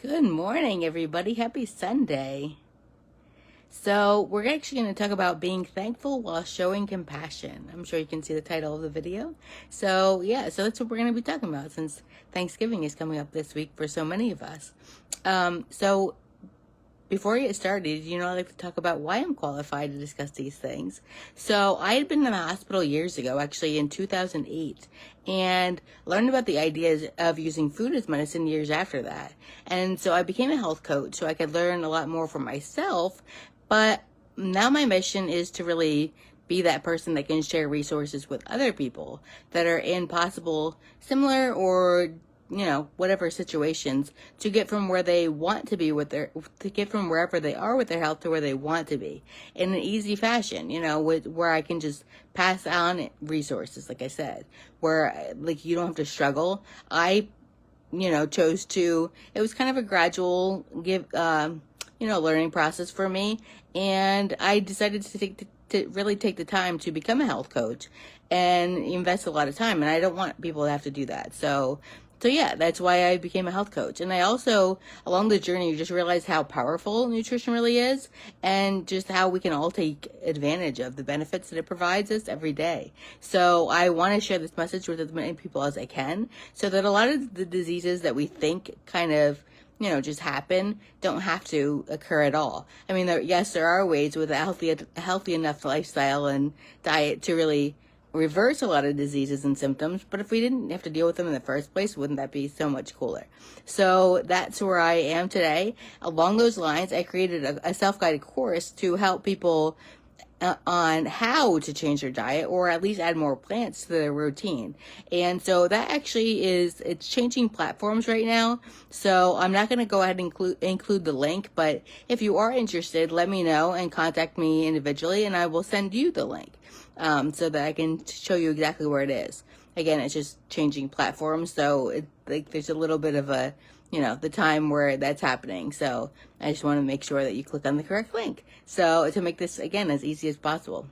Good morning, everybody. Happy Sunday. So, we're actually going to talk about being thankful while showing compassion. I'm sure you can see the title of the video. So that's what we're going to be talking about since Thanksgiving is coming up this week for so many of us. So, before we get started, I'd like to talk about why I'm qualified to discuss these things. So I had been in the hospital years ago, actually in 2008, and learned about the ideas of using food as medicine years after that. And so I became a health coach so I could learn a lot more for myself, but now my mission is to really be that person that can share resources with other people that are in possible similar or whatever situations to get from where they want to be to get from wherever they are with their health to where they want to be in an easy fashion, where I can just pass on resources, like I said, where like you don't have to struggle. I, chose to, it was kind of a gradual learning process for me. And I decided to really take the time to become a health coach and invest a lot of time. And I don't want people to have to do that. So yeah, that's why I became a health coach. And I also, along the journey, just realized how powerful nutrition really is and just how we can all take advantage of the benefits that it provides us every day. So I want to share this message with as many people as I can so that a lot of the diseases that we think kind of just happen don't have to occur at all. I mean, there are ways with a healthy enough lifestyle and diet to really reverse a lot of diseases and symptoms, but if we didn't have to deal with them in the first place, wouldn't that be so much cooler? So that's where I am today. Along those lines, I created a self-guided course to help people on how to change their diet or at least add more plants to their routine. And so that actually it's changing platforms right now. So I'm not going to go ahead and include the link, but if you are interested, let me know and contact me individually and I will send you the link so that I can show you exactly where it is. Again, it's just changing platforms. So there's a little bit of the time where that's happening. So I just want to make sure that you click on the correct link. So to make this, again, as easy as possible.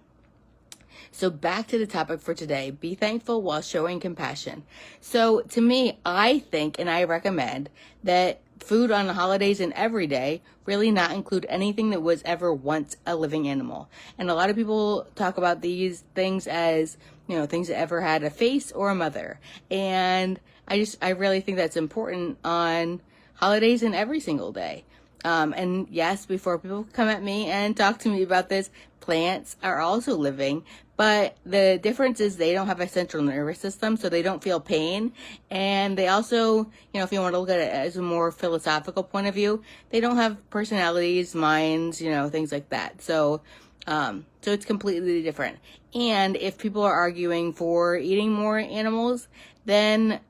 So back to the topic for today, be thankful while showing compassion. So to me, I think and I recommend that food on the holidays and every day really not include anything that was ever once a living animal. And a lot of people talk about these things as, things that ever had a face or a mother. And I really think that's important on holidays and every single day. And yes, before people come at me and talk to me about this, plants are also living, but the difference is they don't have a central nervous system, so they don't feel pain. And they also, if you want to look at it as a more philosophical point of view, they don't have personalities, minds, things like that. So it's completely different. And if people are arguing for eating more animals, then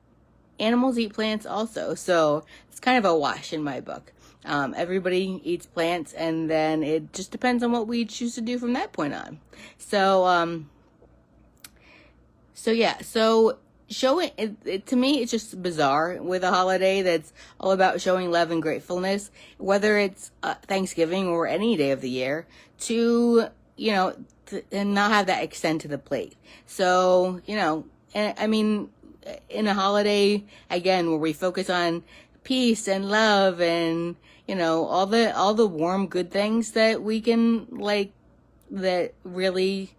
animals eat plants also. So it's kind of a wash in my book. Everybody eats plants, and then it just depends on what we choose to do from that point on. So showing it to me, it's just bizarre with a holiday that's all about showing love and gratefulness, whether it's Thanksgiving or any day of the year, to and not have that extend to the plate. So I mean, in a holiday again where we focus on peace and love and all the warm good things that we can that really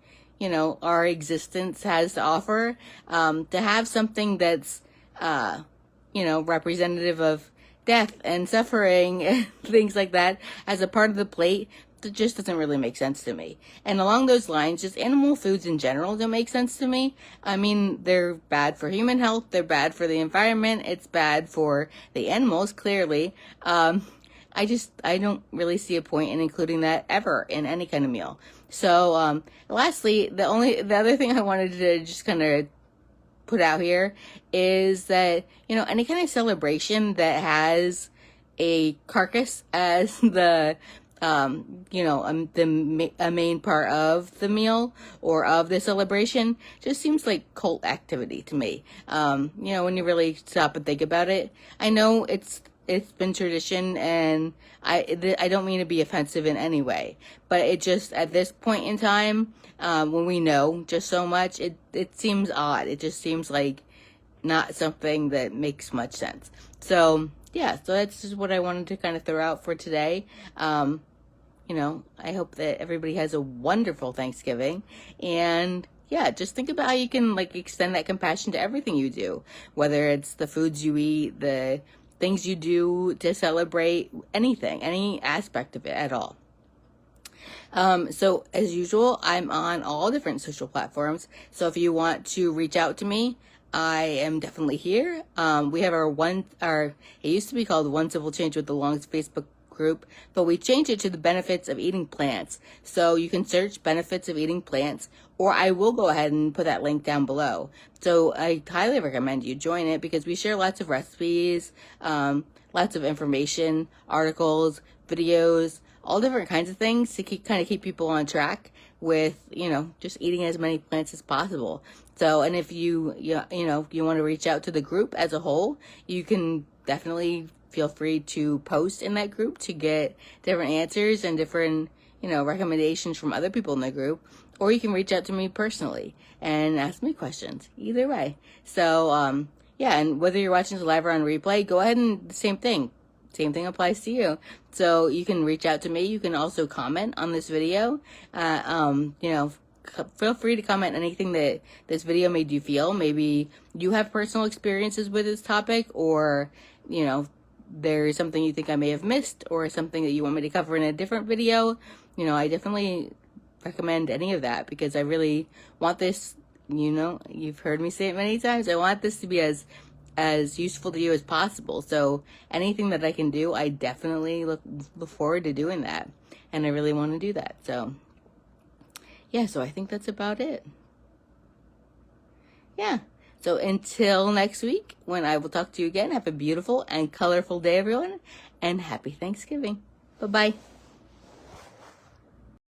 our existence has to offer, to have something that's representative of death and suffering and things like that as a part of the plate, that just doesn't really make sense to me. And along those lines, just animal foods in general don't make sense to me. I mean, they're bad for human health, they're bad for the environment, it's bad for the animals, clearly. I don't really see a point in including that ever in any kind of meal. So lastly, the other thing I wanted to just kind of put out here is that any kind of celebration that has a carcass as a main part of the meal or of the celebration just seems like cult activity to me. When you really stop and think about it, I know it's been tradition, and I don't mean to be offensive in any way, but it just, at this point in time, when we know just so much, it seems odd. It just seems like not something that makes much sense. So yeah, so that's just what I wanted to kind of throw out for today. You know, I hope that everybody has a wonderful Thanksgiving. And yeah, just think about how you can like extend that compassion to everything you do, whether it's the foods you eat, the things you do to celebrate, anything, any aspect of it at all. So as usual, I'm on all different social platforms. So if you want to reach out to me, I am definitely here. We have it used to be called One Simple Change with the Longs Facebook group, but we changed it to the benefits of eating plants. So you can search benefits of eating plants, or I will go ahead and put that link down below. So I highly recommend you join it because we share lots of recipes, lots of information, articles, videos, all different kinds of things to keep people on track with, you know, just eating as many plants as possible. So, and if you want to reach out to the group as a whole, you can definitely feel free to post in that group to get different answers and different, recommendations from other people in the group. Or you can reach out to me personally and ask me questions. Either way. So, yeah, and whether you're watching this live or on replay, go ahead and same thing applies to you. So you can reach out to me. You can also comment on this video. Feel free to comment anything that this video made you feel. Maybe you have personal experiences with this topic, or, there's something you think I may have missed, or something that you want me to cover in a different video. I definitely recommend any of that because I really want this, you've heard me say it many times. I want this to be as useful to you as possible. So anything that I can do, I definitely look forward to doing that. And I really want to do that. So yeah, so I think that's about it. Yeah. So until next week, when I will talk to you again, have a beautiful and colorful day, everyone, and happy Thanksgiving. Bye-bye.